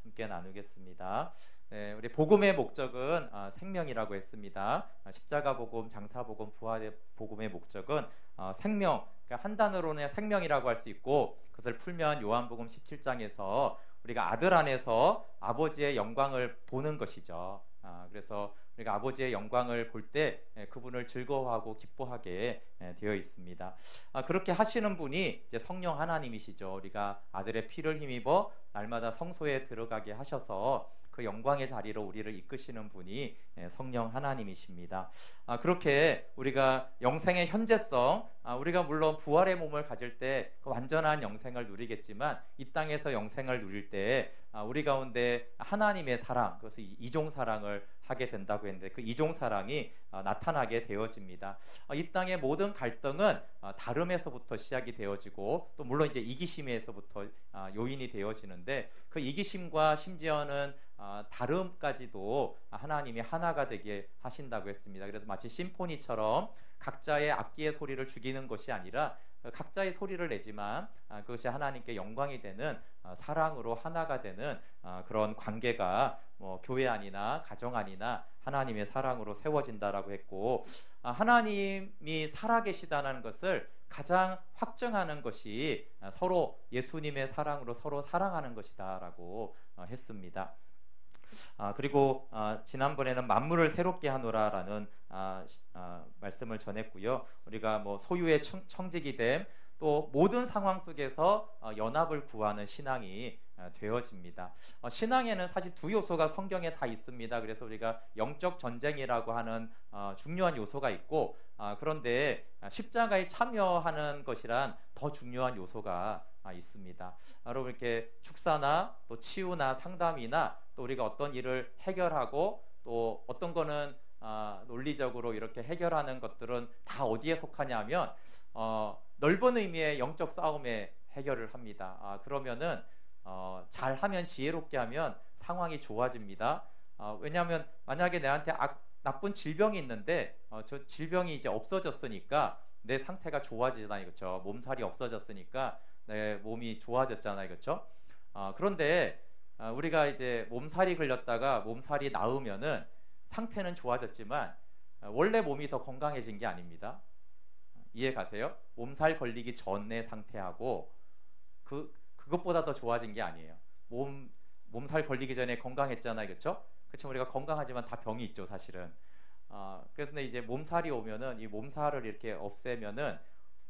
함께 나누겠습니다. 네, 우리 복음의 목적은 생명이라고 했습니다. 십자가 복음, 장사 복음, 부활의 복음의 목적은 생명, 그러니까 한 단어로는 생명이라고 할 수 있고, 그것을 풀면 요한복음 17장에서 우리가 아들 안에서 아버지의 영광을 보는 것이죠. 그래서 우리가 아버지의 영광을 볼 때 그분을 즐거워하고 기뻐하게 되어 있습니다. 그렇게 하시는 분이 이제 성령 하나님이시죠. 우리가 아들의 피를 힘입어 날마다 성소에 들어가게 하셔서 그 영광의 자리로 우리를 이끄시는 분이 성령 하나님이십니다. 그렇게 우리가 영생의 현재성, 우리가 물론 부활의 몸을 가질 때 그 완전한 영생을 누리겠지만 이 땅에서 영생을 누릴 때 우리 가운데 하나님의 사랑, 그것을 이종 사랑을 하게 된다고 했는데 그 이종 사랑이 나타나게 되어집니다. 이 땅의 모든 갈등은 다름에서부터 시작이 되어지고 또 물론 이제 이기심에서부터 요인이 되어지는데 그 이기심과 심지어는 다름까지도 하나님이 하나가 되게 하신다고 했습니다. 그래서 마치 심포니처럼 각자의 악기의 소리를 죽이는 것이 아니라 각자의 소리를 내지만 그것이 하나님께 영광이 되는 사랑으로 하나가 되는 그런 관계가 뭐 교회 안이나 가정 안이나 하나님의 사랑으로 세워진다라고 했고, 하나님이 살아계시다는 것을 가장 확정하는 것이 서로 예수님의 사랑으로 서로 사랑하는 것이다라고 했습니다. 그리고 지난번에는 만물을 새롭게 하노라라는 말씀을 전했고요. 우리가 뭐 소유의 청직이 됨, 또 모든 상황 속에서 연합을 구하는 신앙이 되어집니다. 신앙에는 사실 두 요소가 성경에 다 있습니다. 그래서 우리가 영적 전쟁이라고 하는 중요한 요소가 있고, 그런데 십자가에 참여하는 것이란 더 중요한 요소가 있습니다. 여러분, 이렇게 축사나 또 치유나 상담이나 또 우리가 어떤 일을 해결하고 또 어떤 거는 논리적으로 이렇게 해결하는 것들은 다 어디에 속하냐면 넓은 의미의 영적 싸움에 해결을 합니다. 그러면은 잘하면, 지혜롭게 하면 상황이 좋아집니다. 왜냐하면 만약에 내한테 나쁜 질병이 있는데 저 질병이 이제 없어졌으니까 내 상태가 좋아지잖아요, 그렇죠? 몸살이 없어졌으니까 내 몸이 좋아졌잖아요, 그렇죠? 그런데 우리가 이제 몸살이 걸렸다가 몸살이 나으면은 상태는 좋아졌지만 원래 몸이 더 건강해진 게 아닙니다. 이해 가세요? 몸살 걸리기 전의 상태하고 그것보다 더 좋아진 게 아니에요. 몸살 걸리기 전에 건강했잖아요, 그렇죠? 그렇죠? 우리가 건강하지만 다 병이 있죠, 사실은. 그런데 이제 몸살이 오면은 이 몸살을 이렇게 없애면은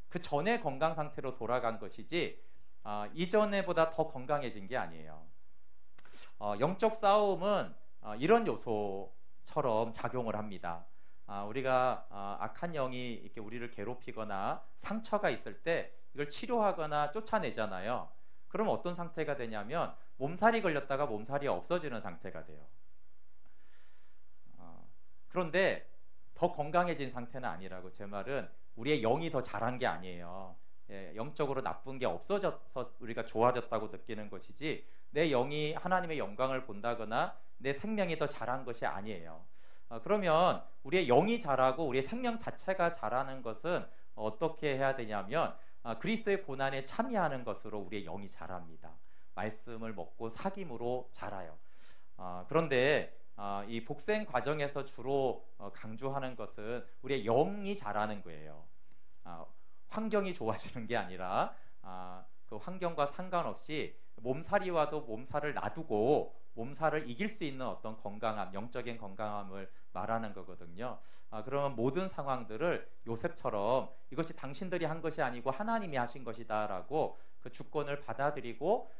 그 전의 건강 상태로 돌아간 것이지 이전에보다 더 건강해진 게 아니에요. 영적 싸움은 이런 요소처럼 작용을 합니다. 우리가 악한 영이 이렇게 우리를 괴롭히거나 상처가 있을 때 이걸 치료하거나 쫓아내잖아요. 그러면 어떤 상태가 되냐면 몸살이 걸렸다가 몸살이 없어지는 상태가 돼요. 그런데 더 건강해진 상태는 아니라고. 제 말은 우리의 영이 더 자란 게 아니에요. 영적으로 나쁜 게 없어져서 우리가 좋아졌다고 느끼는 것이지 내 영이 하나님의 영광을 본다거나 내 생명이 더 자란 것이 아니에요. 그러면 우리의 영이 자라고 우리의 생명 자체가 자라는 것은 어떻게 해야 되냐면 그리스도의 고난에 참여하는 것으로 우리의 영이 자랍니다. 말씀을 먹고 사귐으로 자라요. 그런데 이 복생 과정에서 주로 강조하는 것은 우리의 영이 자라는 거예요. 환경이 좋아지는 게 아니라 그 환경과 상관없이 몸살이 와도 몸살을 놔두고 몸살을 이길 수 있는 어떤 건강함, 영적인 건강함을 말하는 거거든요. 그러면 모든 상황들을 요셉처럼 이것이 당신들이 한 것이 아니고 하나님이 하신 것이다 라고 그 주권을 받아들이고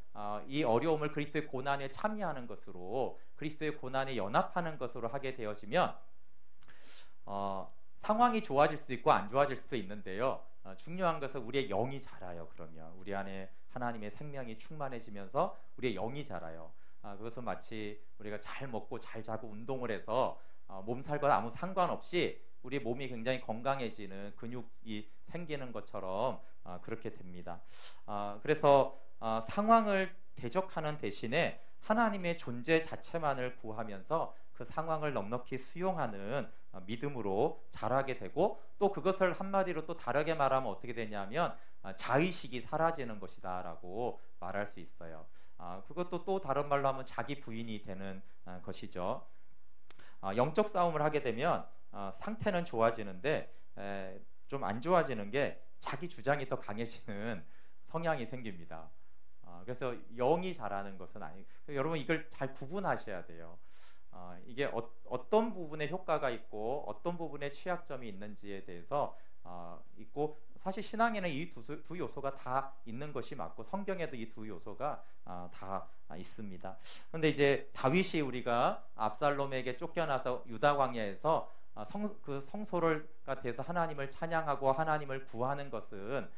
이 어려움을 그리스도의 고난에 참여하는 것으로, 그리스도의 고난에 연합하는 것으로 하게 되어지면 상황이 좋아질 수도 있고 안 좋아질 수도 있는데요. 중요한 것은 우리의 영이 자라요. 그러면 우리 안에 하나님의 생명이 충만해지면서 우리의 영이 자라요. 그것은 마치 우리가 잘 먹고 잘 자고 운동을 해서 몸살과 아무 상관없이 우리 몸이 굉장히 건강해지는, 근육이 생기는 것처럼 그렇게 됩니다. 그래서 상황을 대적하는 대신에 하나님의 존재 자체만을 구하면서 그 상황을 넉넉히 수용하는 믿음으로 자라게 되고, 또 그것을 한마디로 또 다르게 말하면 어떻게 되냐면 자의식이 사라지는 것이다 라고 말할 수 있어요. 그것도 또 다른 말로 하면 자기 부인이 되는 것이죠. 영적 싸움을 하게 되면 상태는 좋아지는데 좀 안 좋아지는 게 자기 주장이 더 강해지는 성향이 생깁니다. 그래서 영이 잘하는 것은 아니고, 여러분 이걸 잘 구분하셔야 돼요. 이게 어떤 부분에 효과가 있고 어떤 부분에 취약점이 있는지에 대해서 있고, 사실 신앙에는 이 두 요소가 다 있는 것이 맞고 성경에도 이 두 요소가 다 있습니다. 그런데 이제 다윗이 우리가 압살롬에게 쫓겨나서 유다 광야에서 그 성소가 돼서 하나님을 찬양하고 하나님을 구하는 것은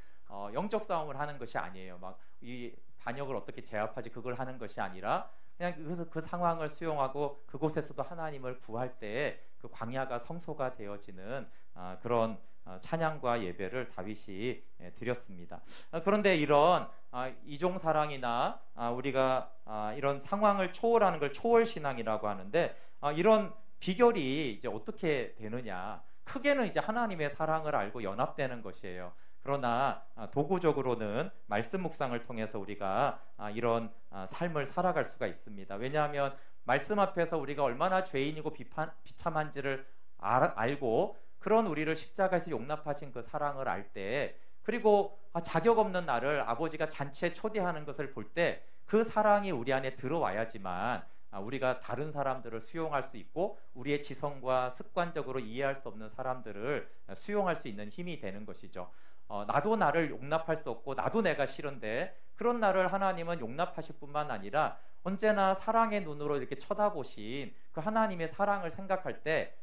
영적 싸움을 하는 것이 아니에요. 막 이 반역을 어떻게 제압하지 그걸 하는 것이 아니라 그냥 그 상황을 수용하고 그곳에서도 하나님을 구할 때 그 광야가 성소가 되어지는 그런 찬양과 예배를 다윗이 드렸습니다. 그런데 이런 이종 사랑이나 우리가 이런 상황을 초월하는 걸 초월신앙이라고 하는데, 이런 비결이 이제 어떻게 되느냐, 크게는 이제 하나님의 사랑을 알고 연합되는 것이에요. 그러나 도구적으로는 말씀 묵상을 통해서 우리가 이런 삶을 살아갈 수가 있습니다. 왜냐하면 말씀 앞에서 우리가 얼마나 죄인이고 비참한지를 알고, 그런 우리를 십자가에서 용납하신 그 사랑을 알 때, 그리고 자격 없는 나를 아버지가 잔치에 초대하는 것을 볼 때 그 사랑이 우리 안에 들어와야지만 우리가 다른 사람들을 수용할 수 있고, 우리의 지성과 습관적으로 이해할 수 없는 사람들을 수용할 수 있는 힘이 되는 것이죠. 나도 나를 용납할 수 없고 나도 내가 싫은데, 그런 나를 하나님은 용납하실 뿐만 아니라 언제나 사랑의 눈으로 이렇게 쳐다보신 그 하나님의 사랑을 생각할 때,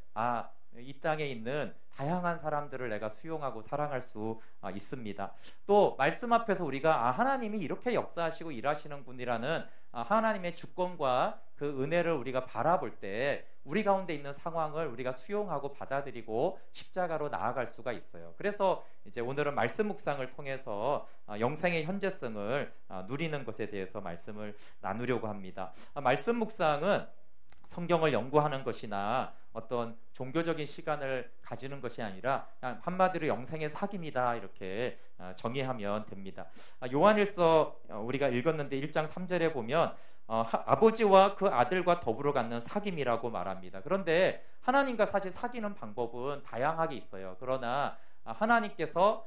이 땅에 있는 다양한 사람들을 내가 수용하고 사랑할 수 있습니다. 또 말씀 앞에서 우리가 하나님이 이렇게 역사하시고 일하시는 분이라는 하나님의 주권과 그 은혜를 우리가 바라볼 때 우리 가운데 있는 상황을 우리가 수용하고 받아들이고 십자가로 나아갈 수가 있어요. 그래서 이제 오늘은 말씀 묵상을 통해서 영생의 현재성을 누리는 것에 대해서 말씀을 나누려고 합니다. 말씀 묵상은 성경을 연구하는 것이나 어떤 종교적인 시간을 가지는 것이 아니라 그냥 한마디로 영생의 사귐이다, 이렇게 정의하면 됩니다. 요한일서 우리가 읽었는데 1장 3절에 보면 아버지와 그 아들과 더불어 갖는 사귐이라고 말합니다. 그런데 하나님과 사실 사귀는 방법은 다양하게 있어요. 그러나 하나님께서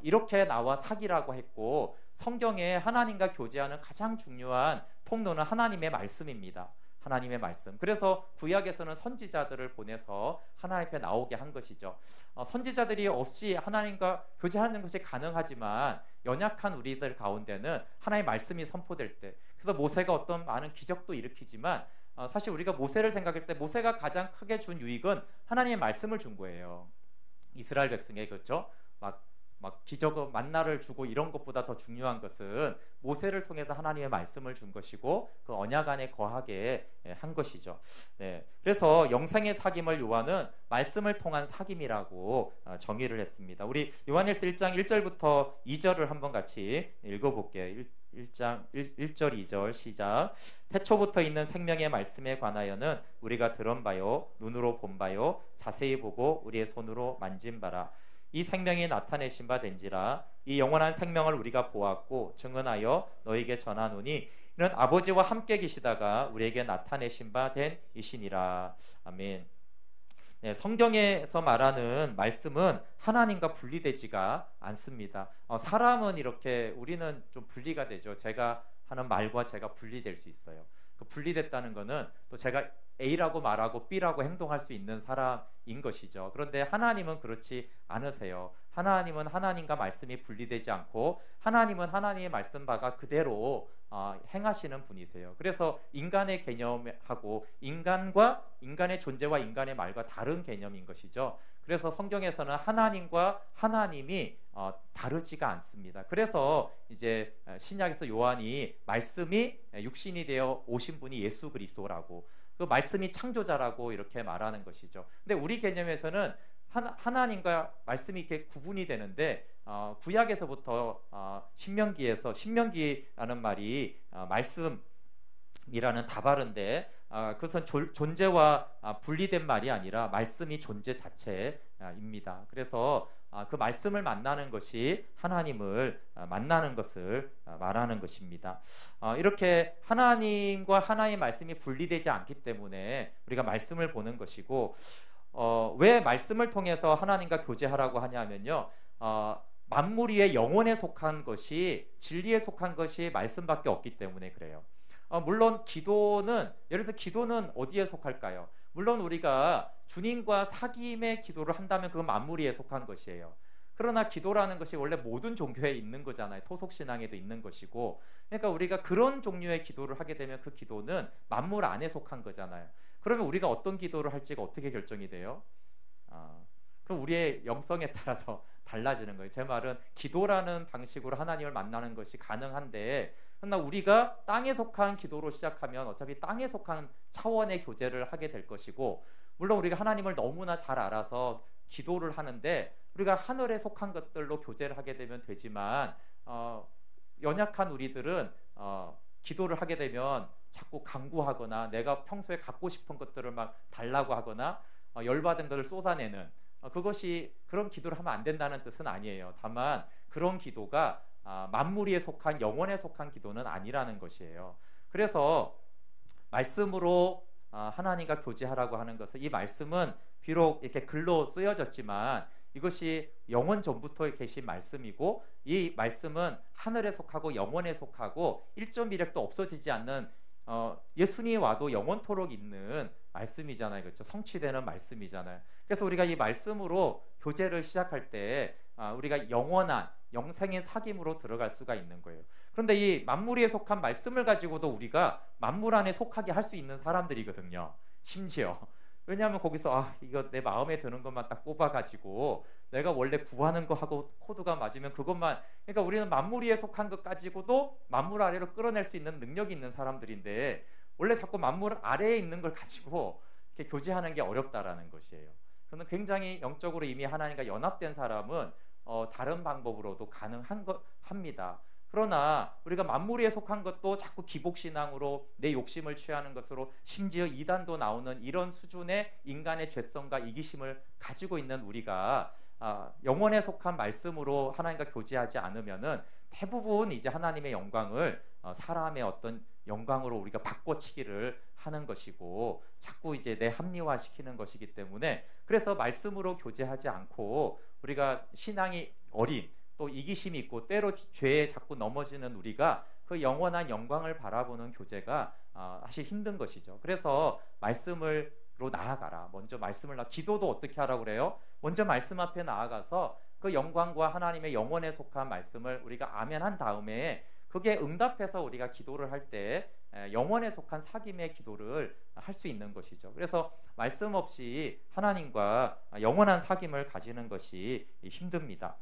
이렇게 나와 사귀라고 했고, 성경에 하나님과 교제하는 가장 중요한 통로는 하나님의 말씀입니다. 하나님의 말씀. 그래서 구약에서는 선지자들을 보내서 하나님 앞에 나오게 한 것이죠. 선지자들이 없이 하나님과 교제하는 것이 가능하지만 연약한 우리들 가운데는 하나님의 말씀이 선포될 때, 그래서 모세가 어떤 많은 기적도 일으키지만 사실 우리가 모세를 생각할 때 모세가 가장 크게 준 유익은 하나님의 말씀을 준 거예요. 이스라엘 백성에, 그렇죠? 막 기적을 만나를 주고 이런 것보다 더 중요한 것은 모세를 통해서 하나님의 말씀을 준 것이고 그 언약 안에 거하게 한 것이죠. 그래서 영생의 사귐을 요한은 말씀을 통한 사귐이라고 정의를 했습니다. 우리 요한일서 1장 1절부터 2절을 한번 같이 읽어볼게요. 1장 1절 2절 시작. 태초부터 있는 생명의 말씀에 관하여는 우리가 들은 바요 눈으로 본 바요 자세히 보고 우리의 손으로 만진 바라. 이 생명이 나타내신 바 된지라. 이 영원한 생명을 우리가 보았고 증언하여 너에게 전하노니 이는 아버지와 함께 계시다가 우리에게 나타내신 바 된 이시니라. 아멘. 성경에서 말하는 말씀은 하나님과 분리되지가 않습니다. 사람은 이렇게 우리는 좀 분리가 되죠. 제가 하는 말과 제가 분리될 수 있어요. 그 분리됐다는 것은 또 제가 A라고 말하고 B라고 행동할 수 있는 사람인 것이죠. 그런데 하나님은 그렇지 않으세요. 하나님은 하나님과 말씀이 분리되지 않고 하나님은 하나님의 말씀 바가 그대로 행하시는 분이세요. 그래서 인간의 개념하고 인간의 존재와 인간의 말과 다른 개념인 것이죠. 그래서 성경에서는 하나님과 하나님이 다르지가 않습니다. 그래서 이제 신약에서 요한이 말씀이 육신이 되어 오신 분이 예수 그리스도라고, 그 말씀이 창조자라고 이렇게 말하는 것이죠. 근데 우리 개념에서는 하나님과 말씀이 이렇게 구분이 되는데 구약에서부터 신명기라는 말이 말씀이라는 다발인데 그것은 존재와 분리된 말이 아니라 말씀이 존재 자체입니다. 그래서 그 말씀을 만나는 것이 하나님을 만나는 것을 말하는 것입니다. 이렇게 하나님과 하나님의 말씀이 분리되지 않기 때문에 우리가 말씀을 보는 것이고, 왜 말씀을 통해서 하나님과 교제하라고 하냐면요, 만물 위에 영혼에 속한 것이, 진리에 속한 것이 말씀밖에 없기 때문에 그래요. 물론 기도는, 예를 들어서 기도는 어디에 속할까요? 물론 우리가 주님과 사귐의 기도를 한다면 그건 만물 위에 속한 것이에요. 그러나 기도라는 것이 원래 모든 종교에 있는 거잖아요. 토속신앙에도 있는 것이고, 그러니까 우리가 그런 종류의 기도를 하게 되면 그 기도는 만물 안에 속한 거잖아요. 그러면 우리가 어떤 기도를 할지가 어떻게 결정이 돼요? 그럼 우리의 영성에 따라서 달라지는 거예요. 제 말은 기도라는 방식으로 하나님을 만나는 것이 가능한데, 그러나 우리가 땅에 속한 기도로 시작하면 어차피 땅에 속한 차원의 교제를 하게 될 것이고, 물론 우리가 하나님을 너무나 잘 알아서 기도를 하는데 우리가 하늘에 속한 것들로 교제를 하게 되면 되지만, 연약한 우리들은 기도를 하게 되면 자꾸 강구하거나 내가 평소에 갖고 싶은 것들을 막 달라고 하거나 열받은 것을 쏟아내는, 그것이, 그런 기도를 하면 안 된다는 뜻은 아니에요. 다만 그런 기도가 만물 위에 속한, 영혼에 속한 기도는 아니라는 것이에요. 그래서 말씀으로 하나님과 교제하라고 하는 것은, 이 말씀은 비록 이렇게 글로 쓰여졌지만 이것이 영원 전부터 계신 말씀이고, 이 말씀은 하늘에 속하고 영원에 속하고 1.1핵도 없어지지 않는, 예수님이 와도 영원토록 있는 말씀이잖아요. 그렇죠? 성취되는 말씀이잖아요. 그래서 우리가 이 말씀으로 교제를 시작할 때 우리가 영원한 영생의 사귐으로 들어갈 수가 있는 거예요. 그런데 이 만물 위에 속한 말씀을 가지고도 우리가 만물 안에 속하게 할 수 있는 사람들이거든요. 심지어. 왜냐하면 거기서 이거 내 마음에 드는 것만 딱 뽑아가지고 내가 원래 구하는 거 하고 코드가 맞으면 그것만, 그러니까 우리는 만물 위에 속한 것 가지고도 만물 아래로 끌어낼 수 있는 능력이 있는 사람들인데, 원래 자꾸 만물 아래에 있는 걸 가지고 이렇게 교제하는 게 어렵다라는 것이에요. 저는 굉장히 영적으로 이미 하나님과 연합된 사람은 다른 방법으로도 합니다. 그러나 우리가 만물 위에 속한 것도 자꾸 기복신앙으로 내 욕심을 취하는 것으로, 심지어 이단도 나오는 이런 수준의 인간의 죄성과 이기심을 가지고 있는 우리가 영혼에 속한 말씀으로 하나님과 교제하지 않으면은 대부분 이제 하나님의 영광을 사람의 어떤 영광으로 우리가 바꿔치기를 하는 것이고, 자꾸 이제 내 합리화시키는 것이기 때문에, 그래서 말씀으로 교제하지 않고 우리가 신앙이 어린, 또 이기심이 있고 때로 죄에 자꾸 넘어지는 우리가 그 영원한 영광을 바라보는 교제가 사실 힘든 것이죠. 그래서 말씀으로 나아가라. 먼저 기도도 어떻게 하라고 그래요? 먼저 말씀 앞에 나아가서 그 영광과 하나님의 영혼에 속한 말씀을 우리가 아멘한 다음에, 그게 응답해서 우리가 기도를 할 때 영혼에 속한 사귐의 기도를 할 수 있는 것이죠. 그래서 말씀 없이 하나님과 영원한 사귐을 가지는 것이 힘듭니다.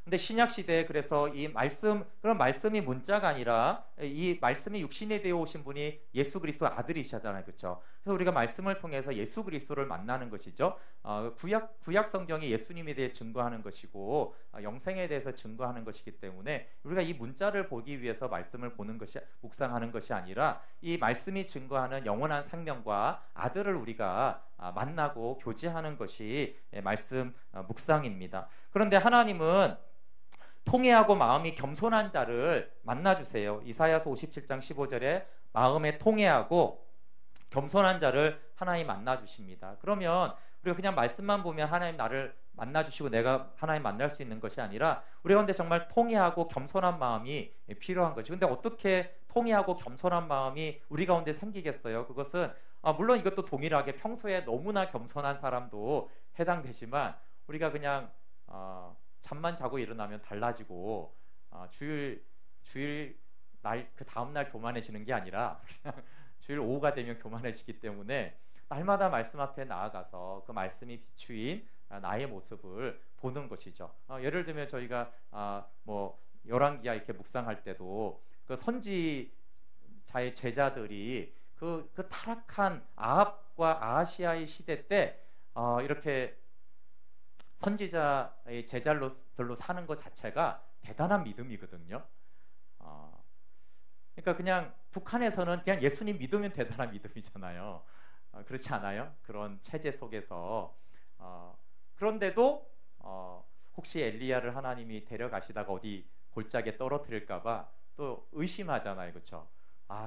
근데 신약 시대에 그래서 이 말씀, 그런 말씀이 문자가 아니라 이 말씀이 육신이 되어 오신 분이 예수 그리스도의 아들이시잖아요. 그렇죠? 그래서 우리가 말씀을 통해서 예수 그리스도를 만나는 것이죠. 구약 성경이 예수님에 대해 증거하는 것이고 영생에 대해서 증거하는 것이기 때문에 우리가 이 문자를 보기 위해서 말씀을 보는 것이, 묵상하는 것이 아니라 이 말씀이 증거하는 영원한 생명과 아들을 우리가 만나고 교제하는 것이 말씀 묵상입니다. 그런데 하나님은 통회하고 마음이 겸손한 자를 만나주세요. 이사야서 57장 15절에 마음에 통회하고 겸손한 자를 하나님 만나주십니다. 그러면 우리가 그냥 말씀만 보면 하나님 나를 만나주시고 내가 하나님 만날 수 있는 것이 아니라, 우리 가운데 정말 통회하고 겸손한 마음이 필요한 거죠. 근데 어떻게 통회하고 겸손한 마음이 우리 가운데 생기겠어요? 그것은 물론 이것도 동일하게 평소에 너무나 겸손한 사람도 해당되지만, 우리가 그냥 잠만 자고 일어나면 달라지고 주일 날 그 다음 날 교만해지는 게 아니라 그냥 주일 오후가 되면 교만해지기 때문에 날마다 말씀 앞에 나아가서 그 말씀이 비추인 나의 모습을 보는 것이죠. 예를 들면 저희가 뭐 열왕기야 이렇게 묵상할 때도 그 선지자의 제자들이 그 타락한 아합과 아하시아의 시대 때 이렇게 선지자의 제자들로 사는 것 자체가 대단한 믿음이거든요. 그러니까 그냥 북한에서는 그냥 예수님 믿으면 대단한 믿음이잖아요. 그렇지 않아요? 그런 체제 속에서 그런데도 혹시 엘리야를 하나님이 데려가시다가 어디 골짜기에 떨어뜨릴까봐 또 의심하잖아요, 그렇죠?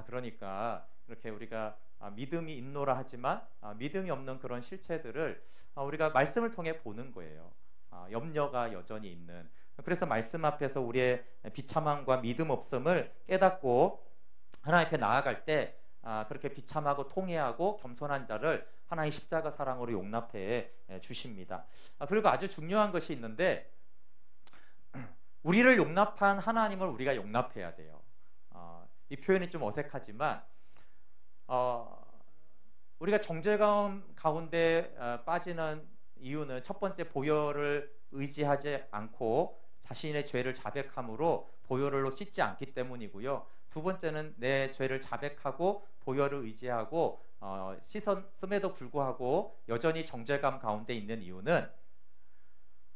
그러니까 이렇게 우리가 믿음이 있노라 하지만 믿음이 없는 그런 실체들을 우리가 말씀을 통해 보는 거예요. 염려가 여전히 있는. 그래서 말씀 앞에서 우리의 비참함과 믿음 없음을 깨닫고 하나님 앞에 나아갈 때 그렇게 비참하고 통회하고 겸손한 자를 하나의 십자가 사랑으로 용납해 주십니다. 그리고 아주 중요한 것이 있는데 우리를 용납한 하나님을 우리가 용납해야 돼요. 이 표현이 좀 어색하지만 우리가 정죄감 가운데 빠지는 이유는 첫 번째 보혈을 의지하지 않고 자신의 죄를 자백함으로 보혈로 씻지 않기 때문이고요. 두 번째는 내 죄를 자백하고 보혈을 의지하고 씻었음에도 불구하고 여전히 정죄감 가운데 있는 이유는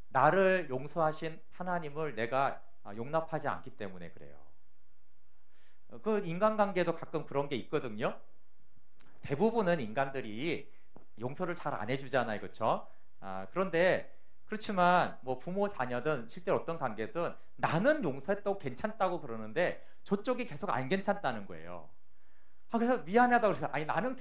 나를 용서하신 하나님을 내가 용납하지 않기 때문에 그래요. 그 인간관계도 가끔 그런 게 있거든요. 대부분은 인간들이 용서를 잘 안 해주잖아요, 그렇죠? 그런데 그렇지만 뭐 부모 자녀든 실제로 어떤 관계든 나는 용서했다고 괜찮다고 그러는데 저쪽이 계속 안 괜찮다는 거예요. 그래서 미안하다고 그래서 나는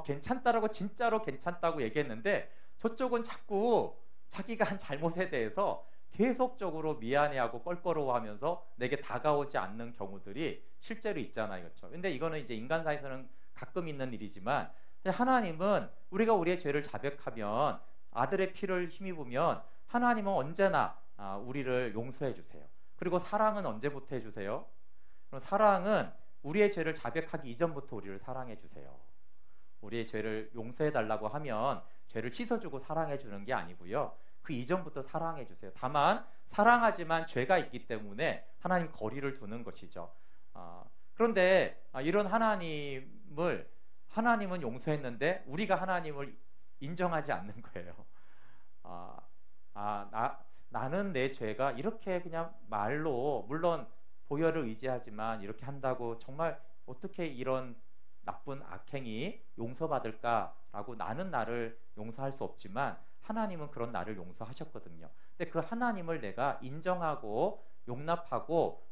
괜찮다라고 진짜로 괜찮다고 얘기했는데 저쪽은 자꾸 자기가 한 잘못에 대해서 계속적으로 미안해하고 껄끄러워하면서 내게 다가오지 않는 경우들이 실제로 있잖아요, 그렇죠? 근데 이거는 이제 인간 사이에서는 가끔 있는 일이지만 하나님은 우리가 우리의 죄를 자백하면 아들의 피를 힘입으면 하나님은 언제나 우리를 용서해 주세요. 그리고 사랑은 언제부터 해주세요? 그럼 사랑은 우리의 죄를 자백하기 이전부터 우리를 사랑해 주세요. 우리의 죄를 용서해 달라고 하면 죄를 씻어주고 사랑해 주는 게 아니고요. 그 이전부터 사랑해 주세요. 다만 사랑하지만 죄가 있기 때문에 하나님 거리를 두는 것이죠. 그런데 이런 하나님은 용서했는데 우리가 하나님을 인정하지 않는 거예요. 나는 내 죄가 이렇게 그냥 말로 물론 보혈을 의지하지만 이렇게 한다고 정말 어떻게 이런 나쁜 악행이 용서받을까라고 나는 나를 용서할 수 없지만 하나님은 그런 나를 용서하셨거든요. 근데 그 하나님을 내가 인정하고 용납하고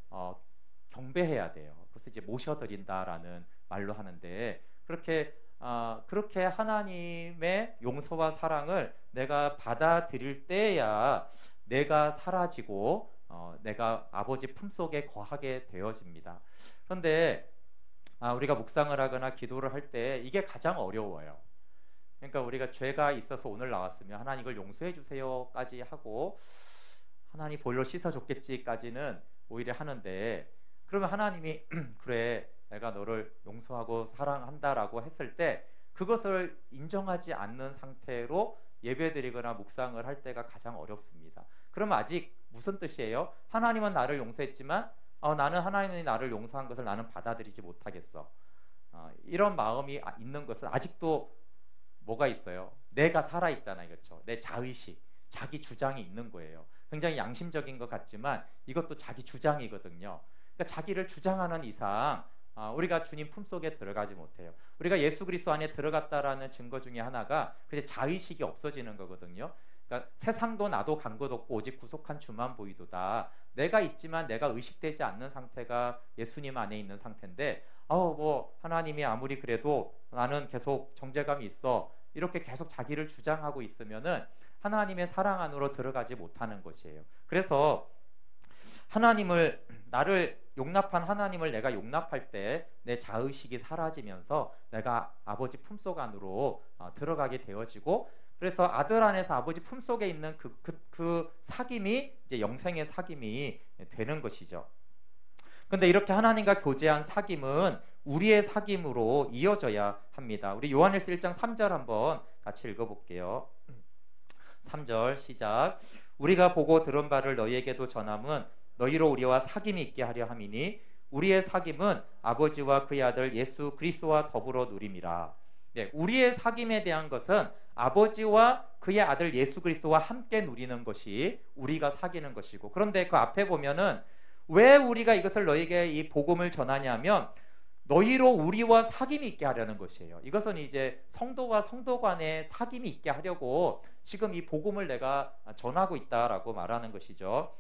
경배해야 돼요. 그래서 이제 모셔드린다라는 말로 하는데 그렇게 하나님의 용서와 사랑을 내가 받아들일 때야 내가 사라지고 내가 아버지 품속에 거하게 되어집니다. 그런데 우리가 묵상을 하거나 기도를 할 때 이게 가장 어려워요. 그러니까 우리가 죄가 있어서 오늘 나왔으면 하나님 이걸 용서해 주세요까지 하고 하나님 볼로 씻어줬겠지까지는 오히려 하는데 그러면 하나님이 그래 내가 너를 용서하고 사랑한다라고 했을 때 그것을 인정하지 않는 상태로 예배드리거나 묵상을 할 때가 가장 어렵습니다. 그러면 아직 무슨 뜻이에요? 하나님은 나를 용서했지만 나는 하나님이 나를 용서한 것을 나는 받아들이지 못하겠어. 이런 마음이 있는 것은 아직도 뭐가 있어요? 내가 살아있잖아요, 그렇죠? 내 자의식, 자기 주장이 있는 거예요. 굉장히 양심적인 것 같지만 이것도 자기 주장이거든요. 그러니까 자기를 주장하는 이상 우리가 주님 품속에 들어가지 못해요. 우리가 예수 그리스도 안에 들어갔다라는 증거 중에 하나가 그게 자의식이 없어지는 거거든요. 그러니까 세상도 나도 간 것 없고 오직 구속한 주만 보이도다. 내가 있지만 내가 의식되지 않는 상태가 예수님 안에 있는 상태인데 뭐 하나님이 아무리 그래도 나는 계속 정죄감이 있어 이렇게 계속 자기를 주장하고 있으면은 하나님의 사랑 안으로 들어가지 못하는 것이에요. 그래서 나를 용납한 하나님을 내가 용납할 때 내 자의식이 사라지면서 내가 아버지 품속 안으로 들어가게 되어지고 그래서 아들 안에서 아버지 품속에 있는 그 사귐이 이제 영생의 사귐이 되는 것이죠. 근데 이렇게 하나님과 교제한 사귐은 우리의 사귐으로 이어져야 합니다. 우리 요한일서 1장 3절 한번 같이 읽어볼게요. 3절 시작. 우리가 보고 들은 바를 너희에게도 전함은 너희로 우리와 사귐이 있게 하려 함이니 우리의 사귐은 아버지와 그의 아들 예수 그리스도와 더불어 누림이라. 네, 우리의 사귐에 대한 것은 아버지와 그의 아들 예수 그리스도와 함께 누리는 것이 우리가 사귀는 것이고 그런데 그 앞에 보면은 왜 우리가 이것을 너희에게 이 복음을 전하냐면 너희로 우리와 사귐이 있게 하려는 것이에요. 이것은 이제 성도와 성도 간의 사귐이 있게 하려고 지금 이 복음을 내가 전하고 있다라고 말하는 것이죠.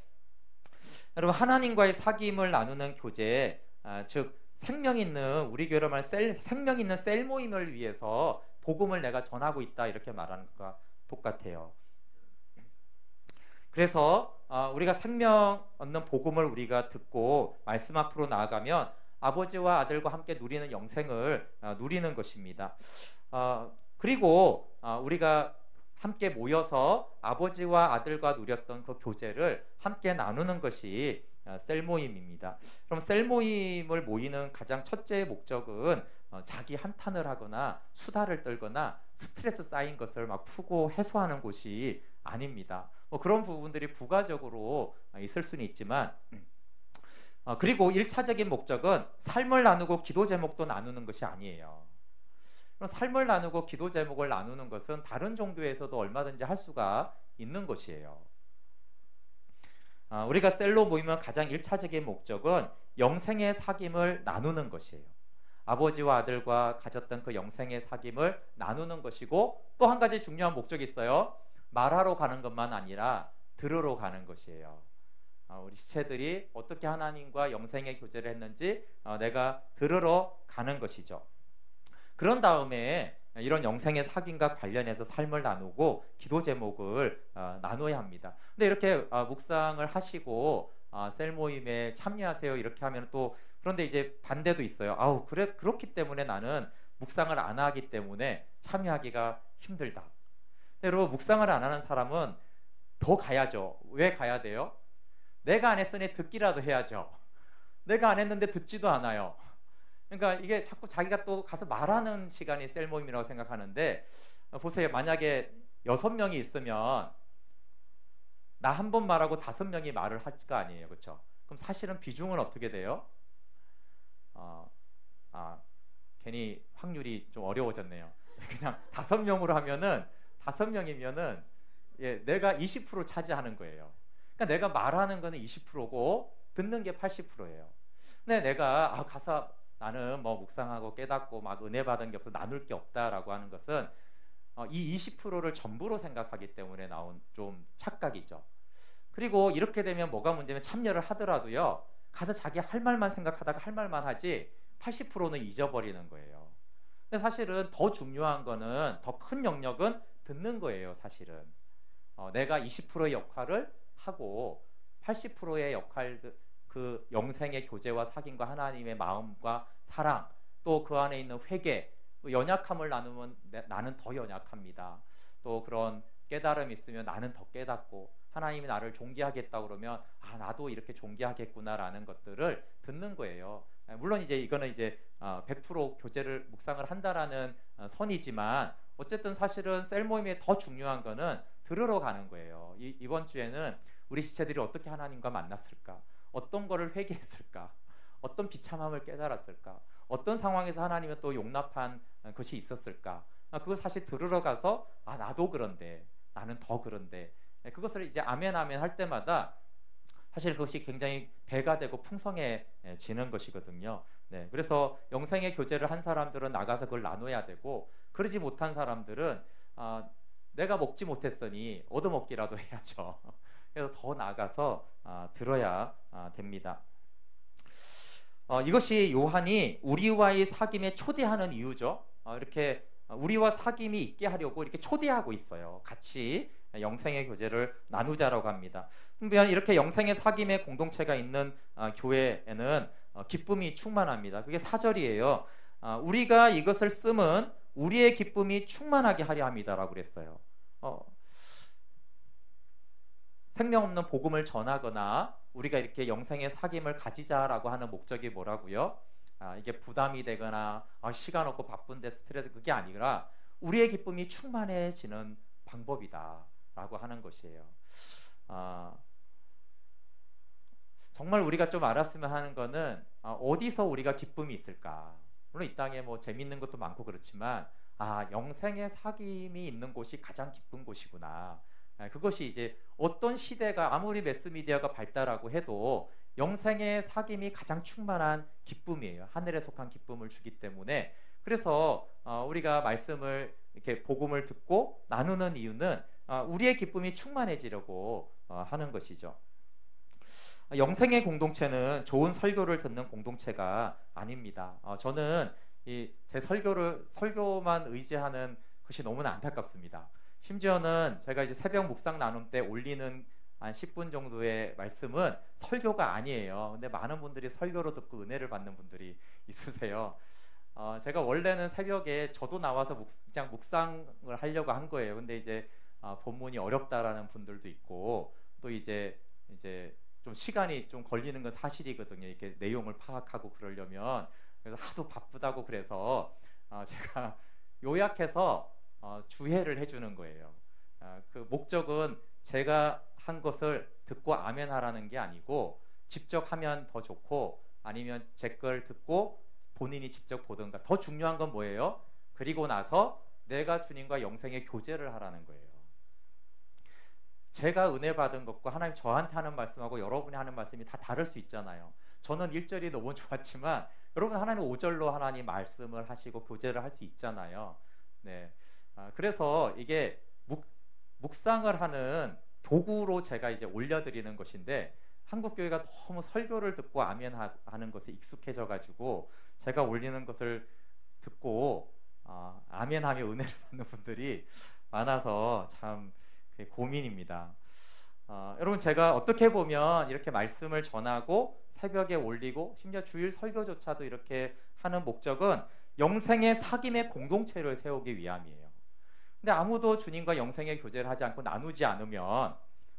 여러분, 하나님과의 사귐을 나누는 교제, 즉 생명 있는, 우리 교회로 말하면 생명 있는 셀 모임을 위해서 복음을 내가 전하고 있다, 이렇게 말하는 것과 똑같아요. 그래서 우리가 생명 얻는 복음을 우리가 듣고 말씀 앞으로 나아가면 아버지와 아들과 함께 누리는 영생을 누리는 것입니다. 그리고 우리가 함께 모여서 아버지와 아들과 누렸던 그 교제를 함께 나누는 것이 셀 모임입니다. 그럼 셀 모임을 모이는 가장 첫째 목적은 자기 한탄을 하거나 수다를 떨거나 스트레스 쌓인 것을 막 푸고 해소하는 곳이 아닙니다. 그런 부분들이 부가적으로 있을 수는 있지만, 그리고 1차적인 목적은 삶을 나누고 기도 제목도 나누는 것이 아니에요. 그럼 삶을 나누고 기도 제목을 나누는 것은 다른 종교에서도 얼마든지 할 수가 있는 것이에요. 우리가 셀로 모이면 가장 1차적인 목적은 영생의 사귐을 나누는 것이에요. 아버지와 아들과 가졌던 그 영생의 사귐을 나누는 것이고, 또 한 가지 중요한 목적이 있어요. 말하러 가는 것만 아니라 들으러 가는 것이에요. 우리 지체들이 어떻게 하나님과 영생의 교제를 했는지 내가 들으러 가는 것이죠. 그런 다음에 이런 영생의 사귐과 관련해서 삶을 나누고 기도 제목을 나눠야 합니다. 근데 이렇게 묵상을 하시고 셀 모임에 참여하세요, 이렇게 하면 또, 그런데 이제 반대도 있어요. 그렇기 때문에 나는 묵상을 안 하기 때문에 참여하기가 힘들다. 근데 여러분, 묵상을 안 하는 사람은 더 가야죠. 왜 가야 돼요? 내가 안 했으니 듣기라도 해야죠. 내가 안 했는데 듣지도 않아요. 그러니까 이게 자꾸 자기가 또 가서 말하는 시간이 셀 모임이라고 생각하는데, 보세요. 만약에 6명이 있으면 나 한 번 말하고 5명이 말을 할 거 아니에요, 그렇죠? 그럼 사실은 비중은 어떻게 돼요? 괜히 확률이 좀 어려워졌네요. 그냥 5명으로 하면은, 5명이면은 내가 20% 차지하는 거예요. 그러니까 내가 말하는 거는 20%고 듣는 게 80%예요. 근데 내가 가서 나는 뭐 묵상하고 깨닫고 막 은혜 받은 게 없어, 나눌 게 없다라고 하는 것은 이 20%를 전부로 생각하기 때문에 나온 좀 착각이죠. 그리고 이렇게 되면 뭐가 문제냐면, 참여를 하더라도요, 가서 자기 할 말만 생각하다가 할 말만 하지 80%는 잊어버리는 거예요. 근데 사실은 더 중요한 거는, 더 큰 영역은 듣는 거예요. 사실은 내가 20%의 역할을 하고 80%의 역할, 그 영생의 교제와 사귐과 하나님의 마음과 사랑, 또 그 안에 있는 회개, 연약함을 나누면 나는 더 연약합니다. 또 그런 깨달음이 있으면 나는 더 깨닫고, 하나님이 나를 존귀하겠다 그러면 나도 이렇게 존귀하겠구나라는 것들을 듣는 거예요. 물론 이제 이거는 이제 100% 교제를 묵상을 한다라는 선이지만, 어쨌든 사실은 셀 모임에 더 중요한 거는 들으러 가는 거예요. 이번 주에는 우리 지체들이 어떻게 하나님과 만났을까? 어떤 거를 회개했을까? 어떤 비참함을 깨달았을까? 어떤 상황에서 하나님은 또 용납한 것이 있었을까? 그걸 사실 들으러 가서 나도 그런데, 나는 더 그런데, 그것을 이제 아멘 아멘 할 때마다 사실 그것이 굉장히 배가 되고 풍성해지는 것이거든요. 네, 그래서 영생의 교제를 한 사람들은 나가서 그걸 나눠야 되고, 그러지 못한 사람들은 내가 먹지 못했으니 얻어먹기라도 해야죠. 그래서 더 나가서 들어야 됩니다. 이것이 요한이 우리와의 사귐에 초대하는 이유죠. 이렇게 우리와 사귐이 있게 하려고 이렇게 초대하고 있어요. 같이 영생의 교제를 나누자라고 합니다. 그러면 이렇게 영생의 사귐의 공동체가 있는 교회에는 기쁨이 충만합니다. 그게 4절이에요. 우리가 이것을 쓰면 우리의 기쁨이 충만하게 하려 합니다라고 그랬어요. 생명 없는 복음을 전하거나 우리가 이렇게 영생의 사귐을 가지자라고 하는 목적이 뭐라고요? 이게 부담이 되거나 시간 없고 바쁜데 스트레스, 그게 아니라 우리의 기쁨이 충만해지는 방법이다라고 하는 것이에요. 정말 우리가 좀 알았으면 하는 거는 어디서 우리가 기쁨이 있을까? 물론 이 땅에 뭐 재밌는 것도 많고 그렇지만 영생의 사귐이 있는 곳이 가장 기쁜 곳이구나. 그것이 이제 어떤 시대가 아무리 매스미디어가 발달하고 해도 영생의 사귐이 가장 충만한 기쁨이에요. 하늘에 속한 기쁨을 주기 때문에. 그래서 우리가 말씀을 이렇게 복음을 듣고 나누는 이유는 우리의 기쁨이 충만해지려고 하는 것이죠. 영생의 공동체는 좋은 설교를 듣는 공동체가 아닙니다. 저는 제 설교만 의지하는 것이 너무나 안타깝습니다. 심지어는 제가 이제 새벽 묵상 나눔 때 올리는 한 10분 정도의 말씀은 설교가 아니에요. 근데 많은 분들이 설교로 듣고 은혜를 받는 분들이 있으세요. 제가 원래는 새벽에 저도 나와서 그냥 묵상을 하려고 한 거예요. 근데 이제 본문이 어렵다라는 분들도 있고 또 이제 좀 시간이 좀 걸리는 건 사실이거든요. 이렇게 내용을 파악하고 그러려면. 그래서 하도 바쁘다고 그래서 제가 요약해서 주해를 해주는 거예요. 그 목적은 제가 한 것을 듣고 아멘 하라는 게 아니고 직접 하면 더 좋고 아니면 제 걸 듣고 본인이 직접 보든가. 더 중요한 건 뭐예요? 그리고 나서 내가 주님과 영생의 교제를 하라는 거예요. 제가 은혜 받은 것과 하나님 저한테 하는 말씀하고 여러분이 하는 말씀이 다 다를 수 있잖아요. 저는 1절이 너무 좋았지만 여러분 하나님 5절로 하나님 말씀을 하시고 교제를 할 수 있잖아요. 네. 그래서 이게 묵상을 하는 도구로 제가 이제 올려드리는 것인데 한국교회가 너무 설교를 듣고 아멘 하는 것에 익숙해져 가지고 제가 올리는 것을 듣고 아멘하며 은혜를 받는 분들이 많아서 참 고민입니다. 여러분 제가 어떻게 보면 이렇게 말씀을 전하고 새벽에 올리고 심지어 주일 설교조차도 이렇게 하는 목적은 영생의 사귐의 공동체를 세우기 위함이에요. 근데 아무도 주님과 영생의 교제를 하지 않고 나누지 않으면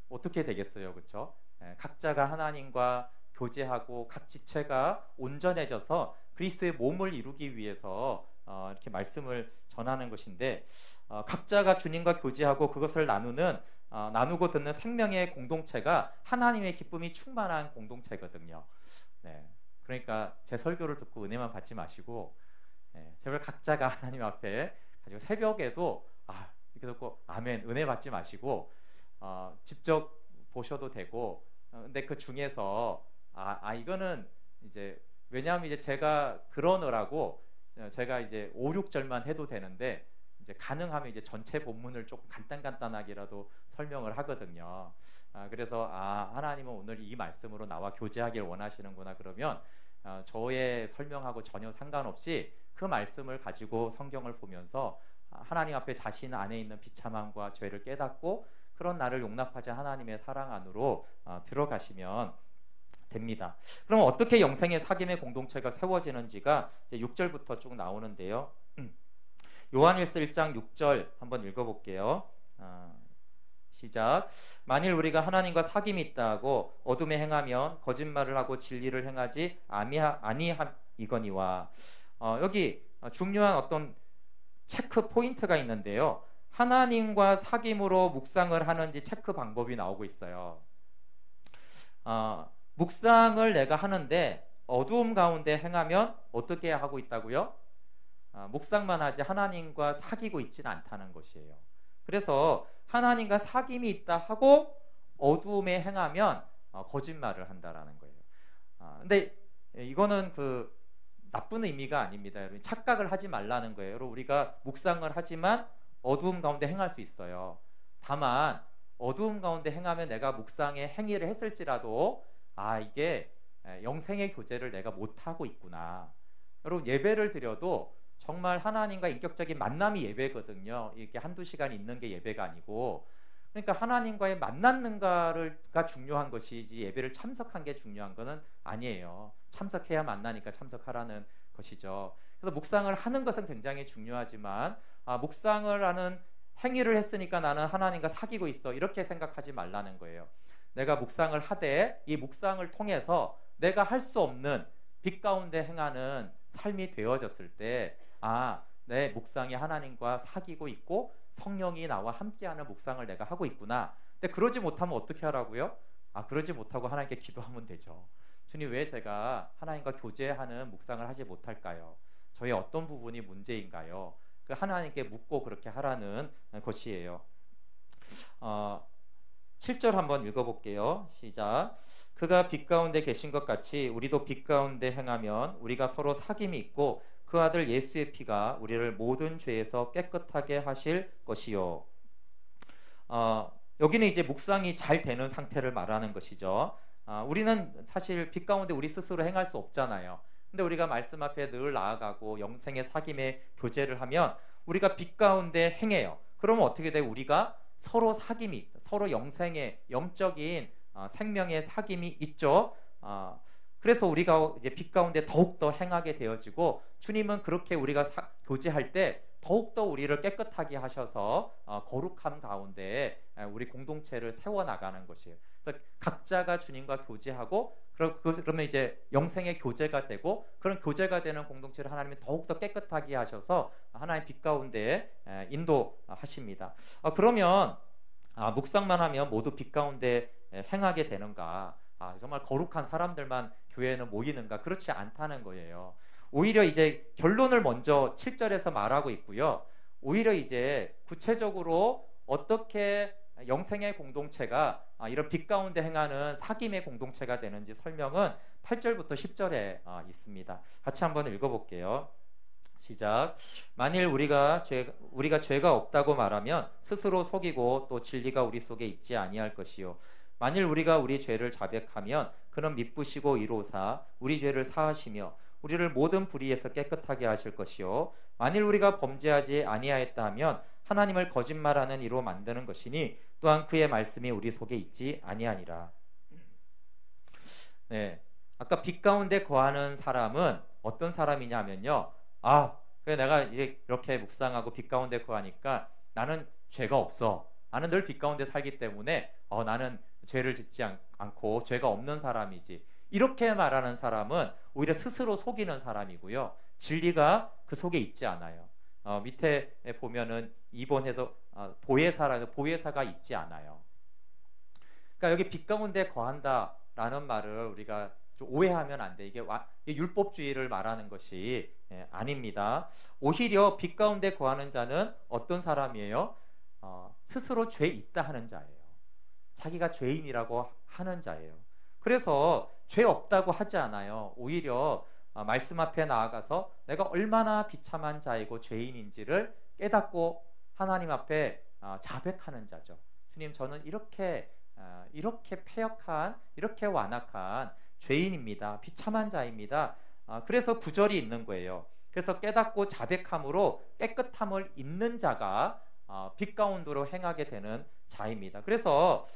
어떻게 되겠어요, 그렇죠? 각자가 하나님과 교제하고 각 지체가 온전해져서 그리스도의 몸을 이루기 위해서 이렇게 말씀을 전하는 것인데 각자가 주님과 교제하고 그것을 나누고 듣는 생명의 공동체가 하나님의 기쁨이 충만한 공동체거든요. 네. 그러니까 제 설교를 듣고 은혜만 받지 마시고 제발 각자가 하나님 앞에 가지고 새벽에도 이렇게 듣고 아멘 은혜 받지 마시고 직접 보셔도 되고 근데 그 중에서 이거는 이제 왜냐하면 이제 제가 그러느라고 제가 이제 5, 6절만 해도 되는데 이제 가능하면 이제 전체 본문을 조금 간단하게라도 설명을 하거든요. 그래서 하나님은 오늘 이 말씀으로 나와 교제하길 원하시는구나. 그러면 저의 설명하고 전혀 상관없이 그 말씀을 가지고 성경을 보면서 하나님 앞에 자신 안에 있는 비참함과 죄를 깨닫고 그런 나를 용납하지 하나님의 사랑 안으로 들어가시면 됩니다. 그럼 어떻게 영생의 사귐의 공동체가 세워지는지가 이제 6절부터 쭉 나오는데요. 요한일서 1장 6절 한번 읽어볼게요. 시작. 만일 우리가 하나님과 사귐이 있다고 어둠에 행하면 거짓말을 하고 진리를 행하지 아니함이거니와. 여기 중요한 어떤 체크 포인트가 있는데요. 하나님과 사귐으로 묵상을 하는지 체크 방법이 나오고 있어요. 묵상을 내가 하는데 어두움 가운데 행하면 어떻게 하고 있다고요? 묵상만 하지 하나님과 사귀고 있지는 않다는 것이에요. 그래서 하나님과 사귐이 있다 하고 어두움에 행하면 거짓말을 한다라는 거예요. 근데 이거는 그 나쁜 의미가 아닙니다. 여러분 착각을 하지 말라는 거예요. 여러분 우리가 묵상을 하지만 어두움 가운데 행할 수 있어요. 다만 어두움 가운데 행하면 내가 묵상의 행위를 했을지라도 이게 영생의 교제를 내가 못하고 있구나. 여러분 예배를 드려도 정말 하나님과 인격적인 만남이 예배거든요. 이렇게 한두 시간 있는 게 예배가 아니고 그러니까 하나님과의 만났는가가 중요한 것이지 예배를 참석한 게 중요한 거는 아니에요. 참석해야 만나니까 참석하라는 것이죠. 그래서 묵상을 하는 것은 굉장히 중요하지만 묵상을 하는 행위를 했으니까 나는 하나님과 사귀고 있어 이렇게 생각하지 말라는 거예요. 내가 묵상을 하되 이 묵상을 통해서 내가 할 수 없는 빛 가운데 행하는 삶이 되어졌을 때 내 묵상이 하나님과 사귀고 있고 성령이 나와 함께하는 묵상을 내가 하고 있구나. 근데 그러지 못하면 어떻게 하라고요? 그러지 못하고 하나님께 기도하면 되죠. 주님 왜 제가 하나님과 교제하는 묵상을 하지 못할까요? 저의 어떤 부분이 문제인가요? 그 하나님께 묻고 그렇게 하라는 것이에요. 7절 한번 읽어볼게요. 시작. 그가 빛 가운데 계신 것 같이 우리도 빛 가운데 행하면 우리가 서로 사귐이 있고 그 아들 예수의 피가 우리를 모든 죄에서 깨끗하게 하실 것이요. 여기는 이제 묵상이 잘 되는 상태를 말하는 것이죠. 우리는 사실 빛 가운데 우리 스스로 행할 수 없잖아요. 근데 우리가 말씀 앞에 늘 나아가고 영생의 사귐의 교제를 하면 우리가 빛 가운데 행해요. 그러면 어떻게 돼요? 우리가 서로 사귐이 있다. 서로 영생의 영적인 생명의 사귐이 있죠. 그래서 우리가 이제 빛 가운데 더욱더 행하게 되어지고 주님은 그렇게 우리가 교제할 때 더욱더 우리를 깨끗하게 하셔서 거룩함 가운데 우리 공동체를 세워나가는 것이에요. 그래서 각자가 주님과 교제하고 그러면 이제 영생의 교제가 되고 그런 교제가 되는 공동체를 하나님이 더욱더 깨끗하게 하셔서 하나님 빛 가운데 인도하십니다. 그러면 묵상만 하면 모두 빛 가운데 행하게 되는가? 정말 거룩한 사람들만 교회에는 모이는가? 그렇지 않다는 거예요. 오히려 이제 결론을 먼저 7절에서 말하고 있고요. 오히려 이제 구체적으로 어떻게 영생의 공동체가 이런 빛 가운데 행하는 사귐의 공동체가 되는지 설명은 8절부터 10절에 있습니다. 같이 한번 읽어볼게요. 시작. 만일 우리가 죄가 없다고 말하면 스스로 속이고 또 진리가 우리 속에 있지 아니할 것이요. 만일 우리가 우리 죄를 자백하면 그는 미쁘시고 이로사 우리 죄를 사하시며 우리를 모든 불의에서 깨끗하게 하실 것이요. 만일 우리가 범죄하지 아니하였다 하면 하나님을 거짓말하는 이로 만드는 것이니 또한 그의 말씀이 우리 속에 있지 아니하니라. 네, 아까 빛 가운데 거하는 사람은 어떤 사람이냐면요. 그래 내가 이렇게 묵상하고 빛 가운데 거하니까 나는 죄가 없어. 나는 늘 빛 가운데 살기 때문에 나는 죄를 짓지 않고 죄가 없는 사람이지. 이렇게 말하는 사람은 오히려 스스로 속이는 사람이고요. 진리가 그 속에 있지 않아요. 밑에 보면은 2번에서 보혜사가 있지 않아요. 그러니까 여기 빛 가운데 거한다라는 말을 우리가 좀 오해하면 안 돼. 이게 율법주의를 말하는 것이 아닙니다. 오히려 빛 가운데 거하는 자는 어떤 사람이에요? 스스로 죄 있다 하는 자예요. 자기가 죄인이라고 하는 자예요. 그래서 죄 없다고 하지 않아요. 오히려 말씀 앞에 나아가서 내가 얼마나 비참한 자이고 죄인인지를 깨닫고 하나님 앞에 자백하는 자죠. 주님, 저는 이렇게 패역한, 이렇게 완악한 죄인입니다. 비참한 자입니다. 그래서 구절이 있는 거예요. 그래서 깨닫고 자백함으로 깨끗함을 입는 자가 빛 가운데로 행하게 되는 자입니다. 그래서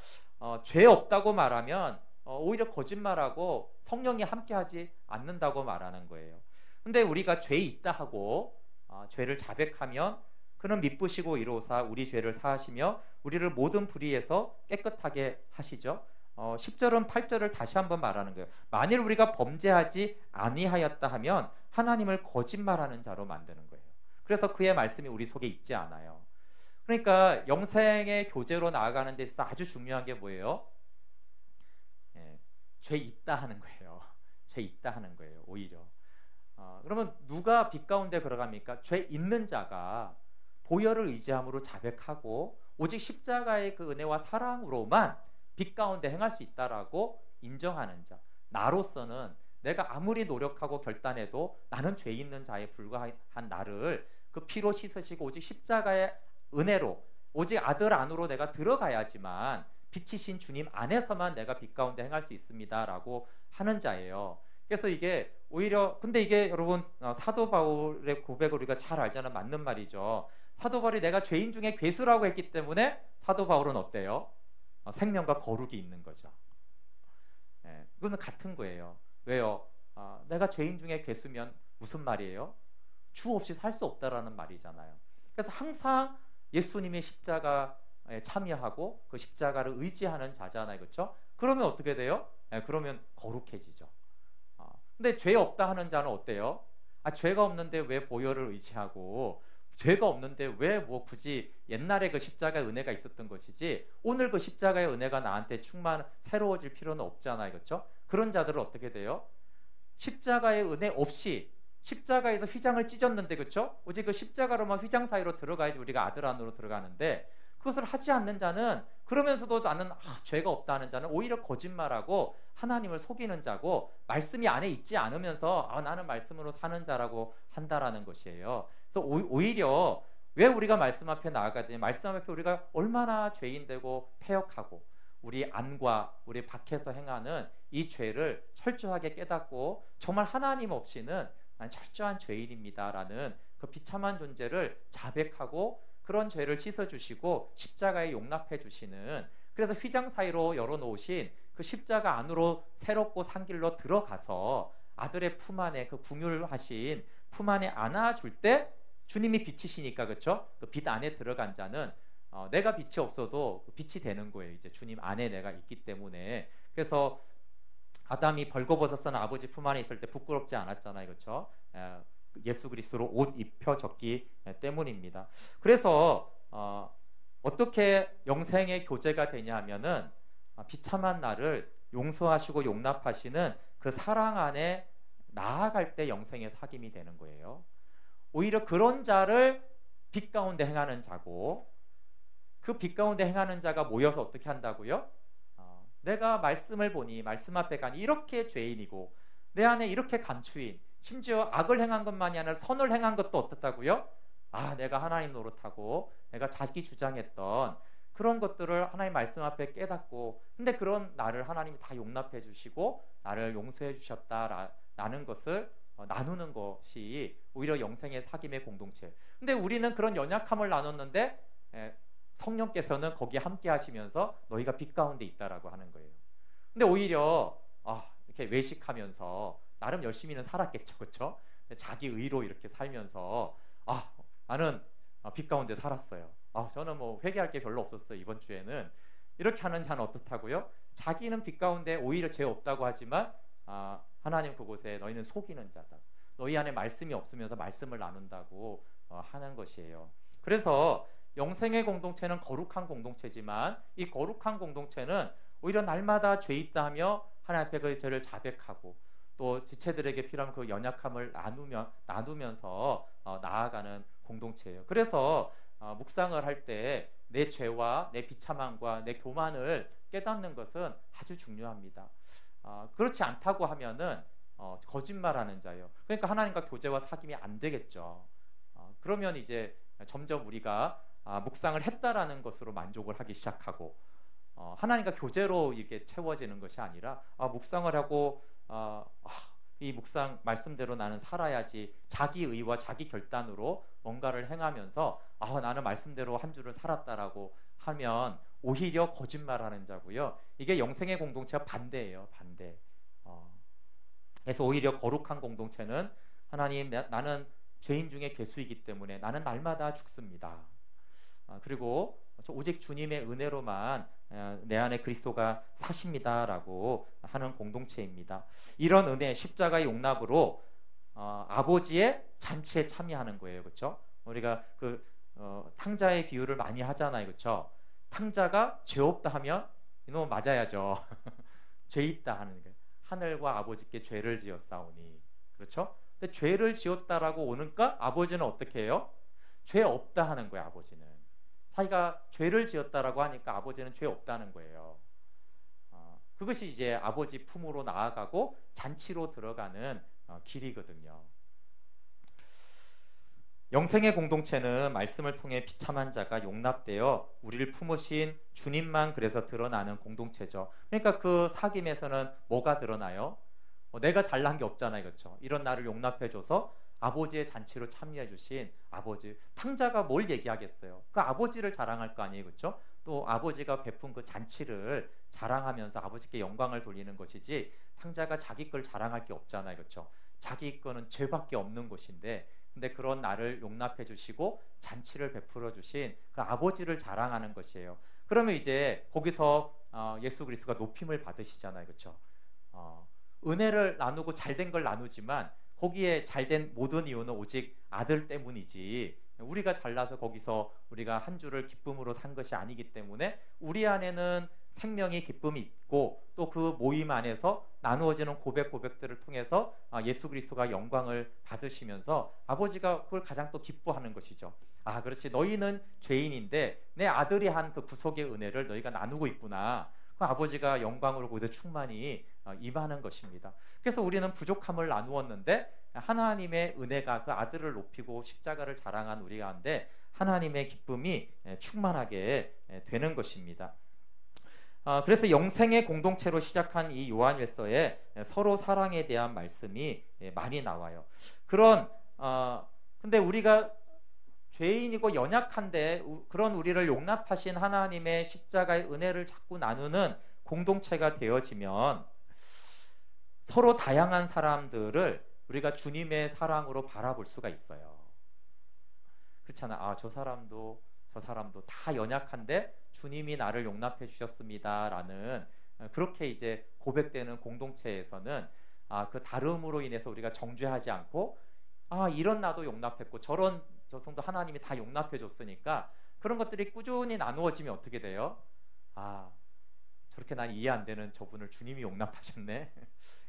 죄 없다고 말하면 오히려 거짓말하고 성령이 함께하지 않는다고 말하는 거예요. 근데 우리가 죄 있다 하고 죄를 자백하면 그는 미쁘시고 이로사 우리 죄를 사하시며 우리를 모든 불의에서 깨끗하게 하시죠. 10절은 8절을 다시 한번 말하는 거예요. 만일 우리가 범죄하지 아니하였다 하면 하나님을 거짓말하는 자로 만드는 거예요. 그래서 그의 말씀이 우리 속에 있지 않아요. 그러니까 영생의 교제로 나아가는 데 있어서 아주 중요한 게 뭐예요? 죄 있다 하는 거예요. 죄 있다 하는 거예요. 오히려 그러면 누가 빛 가운데 걸어갑니까? 죄 있는 자가 보혈을 의지함으로 자백하고 오직 십자가의 그 은혜와 사랑으로만 빛 가운데 행할 수 있다라고 인정하는 자. 나로서는 내가 아무리 노력하고 결단해도 나는 죄 있는 자에 불과한 나를 그 피로 씻으시고 오직 십자가의 은혜로 오직 아들 안으로 내가 들어가야지만 빛이신 주님 안에서만 내가 빛 가운데 행할 수 있습니다라고 하는 자예요. 그래서 이게 오히려 근데 이게 여러분 사도 바울의 고백을 우리가 잘 알잖아요. 맞는 말이죠. 사도 바울이 내가 죄인 중에 괴수라고 했기 때문에 사도 바울은 어때요? 생명과 거룩이 있는 거죠. 그거는 같은 거예요. 왜요? 내가 죄인 중에 괴수면 무슨 말이에요? 주 없이 살 수 없다라는 말이잖아요. 그래서 항상 예수님의 십자가에 참여하고 그 십자가를 의지하는 자잖아요. 그렇죠? 그러면 어떻게 돼요? 그러면 거룩해지죠. 근데 죄 없다 하는 자는 어때요? 죄가 없는데 왜 보혈을 의지하고 죄가 없는데 왜 뭐 굳이 옛날에 그 십자가의 은혜가 있었던 것이지 오늘 그 십자가의 은혜가 나한테 새로워질 필요는 없잖아요. 그렇죠? 그런 자들은 어떻게 돼요? 십자가의 은혜 없이 십자가에서 휘장을 찢었는데 그렇죠? 오직 그 십자가로만 휘장 사이로 들어가야지 우리가 아들 안으로 들어가는데 그것을 하지 않는 자는, 그러면서도 나는 죄가 없다 하는 자는 오히려 거짓말하고 하나님을 속이는 자고, 말씀이 안에 있지 않으면서 나는 말씀으로 사는 자라고 한다라는 것이에요. 그래서 오히려 왜 우리가 말씀 앞에 나아가야 되냐, 말씀 앞에 우리가 얼마나 죄인되고 패역하고 우리 안과 우리 밖에서 행하는 이 죄를 철저하게 깨닫고 정말 하나님 없이는 난 철저한 죄인입니다라는 그 비참한 존재를 자백하고 그런 죄를 씻어주시고 십자가에 용납해 주시는, 그래서 휘장 사이로 열어놓으신 그 십자가 안으로 새롭고 산 길로 들어가서 아들의 품 안에, 그 궁휼하신 품 안에 안아줄 때 주님이 빛이시니까, 그렇죠? 그 빛 안에 들어간 자는 내가 빛이 없어도 빛이 되는 거예요. 이제 주님 안에 내가 있기 때문에. 그래서 아담이 벌거벗어서는 아버지 품 안에 있을 때 부끄럽지 않았잖아요, 그렇죠? 예수 그리스도로 옷 입혀졌기 때문입니다. 그래서 어떻게 영생의 교제가 되냐 하면은 비참한 나를 용서하시고 용납하시는 그 사랑 안에 나아갈 때 영생의 사귐이 되는 거예요. 오히려 그런 자를 빛 가운데 행하는 자고, 그 빛 가운데 행하는 자가 모여서 어떻게 한다고요? 내가 말씀을 보니, 말씀 앞에 가니 이렇게 죄인이고 내 안에 이렇게 감추인, 심지어 악을 행한 것만이 아니라 선을 행한 것도 어떻다고요? 내가 하나님 노릇하고 내가 자기 주장했던 그런 것들을 하나님 말씀 앞에 깨닫고, 근데 그런 나를 하나님이 다 용납해 주시고 나를 용서해 주셨다라는 것을 나누는 것이 오히려 영생의 사귐의 공동체. 근데 우리는 그런 연약함을 나눴는데 성령께서는 거기에 함께 하시면서 너희가 빛 가운데 있다라고 하는 거예요. 근데 오히려 이렇게 외식하면서 나름 열심히는 살았겠죠, 그렇죠? 자기 의로 이렇게 살면서 나는 빛 가운데 살았어요. 저는 뭐 회개할 게 별로 없었어요, 이번 주에는. 이렇게 하는 자는 어떻다고요? 자기는 빛 가운데 오히려 죄 없다고 하지만 하나님 그곳에 너희는 속이는 자다. 너희 안에 말씀이 없으면서 말씀을 나눈다고 하는 것이에요. 그래서 영생의 공동체는 거룩한 공동체지만 이 거룩한 공동체는 오히려 날마다 죄 있다 하며 하나님 앞에 그 죄를 자백하고 또 지체들에게 필요한 그 연약함을 나누면서 나아가는 공동체예요. 그래서 묵상을 할 때 내 죄와 내 비참함과 내 교만을 깨닫는 것은 아주 중요합니다. 그렇지 않다고 하면은 거짓말하는 자예요. 그러니까 하나님과 교제와 사귐이 안 되겠죠. 그러면 이제 점점 우리가 묵상을 했다라는 것으로 만족을 하기 시작하고 하나님과 교제로 이게 채워지는 것이 아니라 묵상을 하고 이 묵상 말씀대로 나는 살아야지, 자기 의와 자기 결단으로 뭔가를 행하면서 나는 말씀대로 한 주를 살았다라고 하면 오히려 거짓말하는 자고요. 이게 영생의 공동체와 반대예요, 반대. 그래서 오히려 거룩한 공동체는 하나님, 나는 죄인 중에 괴수이기 때문에 나는 날마다 죽습니다. 그리고 오직 주님의 은혜로만 내 안에 그리스도가 사십니다라고 하는 공동체입니다. 이런 은혜, 십자가의 용납으로 아버지의 잔치에 참여하는 거예요, 그렇죠? 우리가 그 탕자의 비유를 많이 하잖아요, 그렇죠? 탕자가 죄 없다 하면 이놈 맞아야죠. 죄 있다 하는 거예요. 하늘과 아버지께 죄를 지었사오니, 그렇죠? 근데 죄를 지었다라고 오니까 아버지는 어떻게 해요? 죄 없다 하는 거예요, 아버지는. 자기가 죄를 지었다라고 하니까 아버지는 죄 없다는 거예요. 그것이 이제 아버지 품으로 나아가고 잔치로 들어가는 길이거든요. 영생의 공동체는 말씀을 통해 비참한 자가 용납되어 우리를 품으신 주님만 그래서 드러나는 공동체죠. 그러니까 그 사귐에서는 뭐가 드러나요? 내가 잘난 게 없잖아요, 그렇죠? 이런 나를 용납해줘서 아버지의 잔치로 참여해 주신 아버지. 탕자가 뭘 얘기하겠어요? 그 아버지를 자랑할 거 아니에요, 그렇죠? 또 아버지가 베푼 그 잔치를 자랑하면서 아버지께 영광을 돌리는 것이지, 탕자가 자기 걸 자랑할 게 없잖아요, 그렇죠? 자기 거는 죄밖에 없는 것인데, 근데 그런 나를 용납해 주시고 잔치를 베풀어 주신 그 아버지를 자랑하는 것이에요. 그러면 이제 거기서 예수 그리스도가 높임을 받으시잖아요, 그렇죠? 은혜를 나누고 잘된 걸 나누지만 거기에 잘된 모든 이유는 오직 아들 때문이지, 우리가 잘나서 거기서 우리가 한 주를 기쁨으로 산 것이 아니기 때문에 우리 안에는 생명의 기쁨이 있고, 또 그 모임 안에서 나누어지는 고백들을 통해서 예수 그리스도가 영광을 받으시면서 아버지가 그걸 가장 또 기뻐하는 것이죠. 아, 그렇지, 너희는 죄인인데 내 아들이 한 그 구속의 은혜를 너희가 나누고 있구나. 그 아버지가 영광으로 거기서 충만히 임하는 것입니다. 그래서 우리는 부족함을 나누었는데 하나님의 은혜가 그 아들을 높이고 십자가를 자랑한 우리 가운데 하나님의 기쁨이 충만하게 되는 것입니다. 그래서 영생의 공동체로 시작한 이 요한일서에 서로 사랑에 대한 말씀이 많이 나와요. 근데 우리가 죄인이고 연약한데 그런 우리를 용납하신 하나님의 십자가의 은혜를 자꾸 나누는 공동체가 되어지면 서로 다양한 사람들을 우리가 주님의 사랑으로 바라볼 수가 있어요. 그렇잖아. 아, 저 사람도 다 연약한데 주님이 나를 용납해 주셨습니다 라는, 그렇게 이제 고백되는 공동체에서는 그 다름으로 인해서 우리가 정죄하지 않고, 이런 나도 용납했고 저 성도 하나님이 다 용납해 줬으니까, 그런 것들이 꾸준히 나누어지면 어떻게 돼요? 저렇게 난 이해 안 되는 저분을 주님이 용납하셨네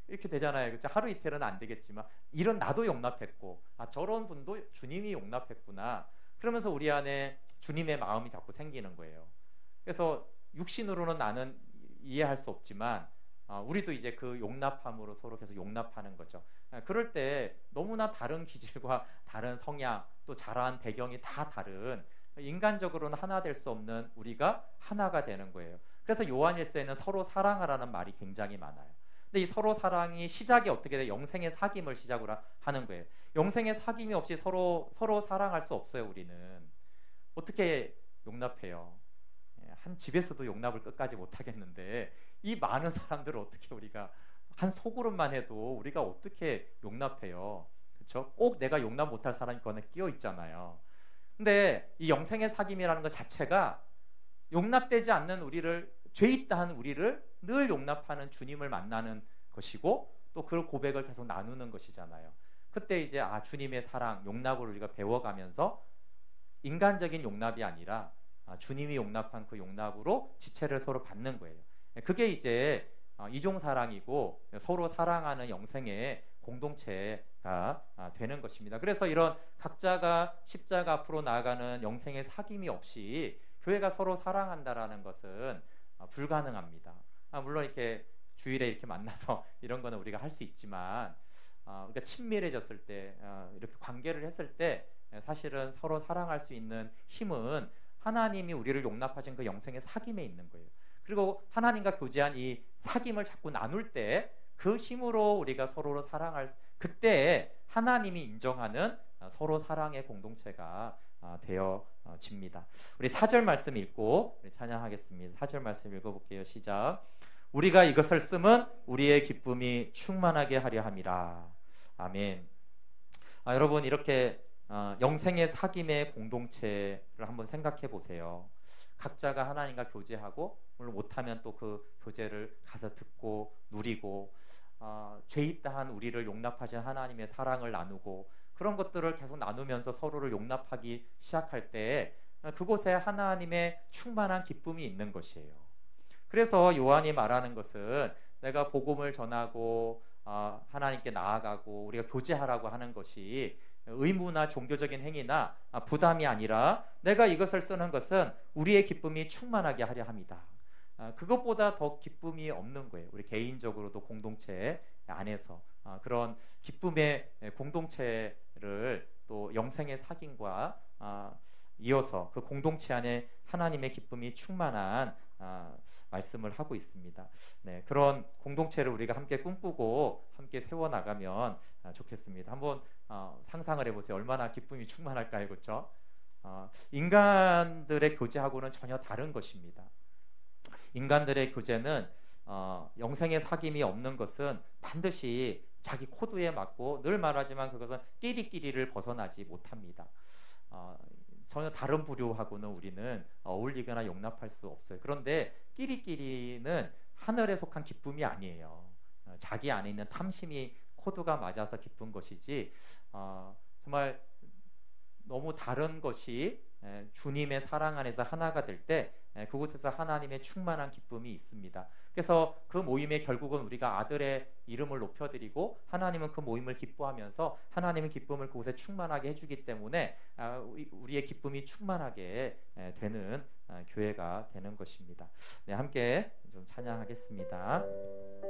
이렇게 되잖아요. 그렇죠? 하루 이틀은 안 되겠지만 이런 나도 용납했고, 저런 분도 주님이 용납했구나. 그러면서 우리 안에 주님의 마음이 자꾸 생기는 거예요. 그래서 육신으로는 나는 이해할 수 없지만 우리도 이제 그 용납함으로 서로 계속 용납하는 거죠. 그럴 때 너무나 다른 기질과 다른 성향, 또 자란 배경이 다 다른, 인간적으로는 하나 될 수 없는 우리가 하나가 되는 거예요. 그래서 요한일서에는 서로 사랑하라는 말이 굉장히 많아요. 근데 이 서로 사랑이 시작이 어떻게 돼? 영생의 사귐을 시작으로 하는 거예요. 영생의 사귐이 없이 서로 사랑할 수 없어요. 우리는 어떻게 용납해요? 한 집에서도 용납을 끝까지 못 하겠는데 이 많은 사람들을 어떻게 우리가 한 소그룹만 해도 우리가 어떻게 용납해요? 그렇죠? 꼭 내가 용납 못할 사람이 그 안에 끼어 있잖아요. 근데 이 영생의 사귐이라는 것 자체가 용납되지 않는 우리를, 죄 있다 한 우리를 늘 용납하는 주님을 만나는 것이고, 또 그 고백을 계속 나누는 것이잖아요. 그때 이제 주님의 사랑, 용납을 우리가 배워가면서 인간적인 용납이 아니라 주님이 용납한 그 용납으로 지체를 서로 받는 거예요. 그게 이제 이종사랑이고 서로 사랑하는 영생의 공동체가 되는 것입니다. 그래서 이런 각자가 십자가 앞으로 나아가는 영생의 사귐이 없이 교회가 서로 사랑한다라는 것은 불가능합니다. 물론 이렇게 주일에 이렇게 만나서 이런 거는 우리가 할 수 있지만, 그러니까 친밀해졌을 때, 이렇게 관계를 했을 때 사실은 서로 사랑할 수 있는 힘은 하나님이 우리를 용납하신 그 영생의 사귐에 있는 거예요. 그리고 하나님과 교제한 이 사귐을 자꾸 나눌 때 그 힘으로 우리가 서로를 사랑할, 그때 하나님이 인정하는 서로 사랑의 공동체가 되어집니다. 우리 4절 말씀 읽고 우리 찬양하겠습니다. 4절 말씀 읽어볼게요. 시작. 우리가 이것을 쓰면 우리의 기쁨이 충만하게 하려 함이라. 아멘. 여러분, 이렇게 영생의 사귐의 공동체를 한번 생각해 보세요. 각자가 하나님과 교제하고, 물론 못하면 또 그 교제를 가서 듣고 누리고, 죄 있다 한 우리를 용납하신 하나님의 사랑을 나누고, 그런 것들을 계속 나누면서 서로를 용납하기 시작할 때 그곳에 하나님의 충만한 기쁨이 있는 것이에요. 그래서 요한이 말하는 것은 내가 복음을 전하고 하나님께 나아가고 우리가 교제하라고 하는 것이 의무나 종교적인 행위나 부담이 아니라 내가 이것을 쓰는 것은 우리의 기쁨이 충만하게 하려 합니다. 그것보다 더 기쁨이 없는 거예요. 우리 개인적으로도 공동체 안에서 그런 기쁨의 공동체를 또 영생의 사귐과 이어서 그 공동체 안에 하나님의 기쁨이 충만한 말씀을 하고 있습니다. 네, 그런 공동체를 우리가 함께 꿈꾸고 함께 세워나가면 좋겠습니다. 한번 상상을 해보세요. 얼마나 기쁨이 충만할까요? 그렇죠? 인간들의 교제하고는 전혀 다른 것입니다. 인간들의 교제는 영생의 사귐이 없는 것은 반드시 자기 코드에 맞고, 늘 말하지만 그것은 끼리끼리를 벗어나지 못합니다. 전혀 다른 부류하고는 우리는 어울리거나 용납할 수 없어요. 그런데 끼리끼리는 하늘에 속한 기쁨이 아니에요. 자기 안에 있는 탐심이 코드가 맞아서 기쁜 것이지 정말 너무 다른 것이 주님의 사랑 안에서 하나가 될 때 그곳에서 하나님의 충만한 기쁨이 있습니다. 그래서 그 모임에 결국은 우리가 아들의 이름을 높여드리고 하나님은 그 모임을 기뻐하면서 하나님의 기쁨을 그곳에 충만하게 해주기 때문에 우리의 기쁨이 충만하게 되는 교회가 되는 것입니다. 네, 함께 좀 찬양하겠습니다.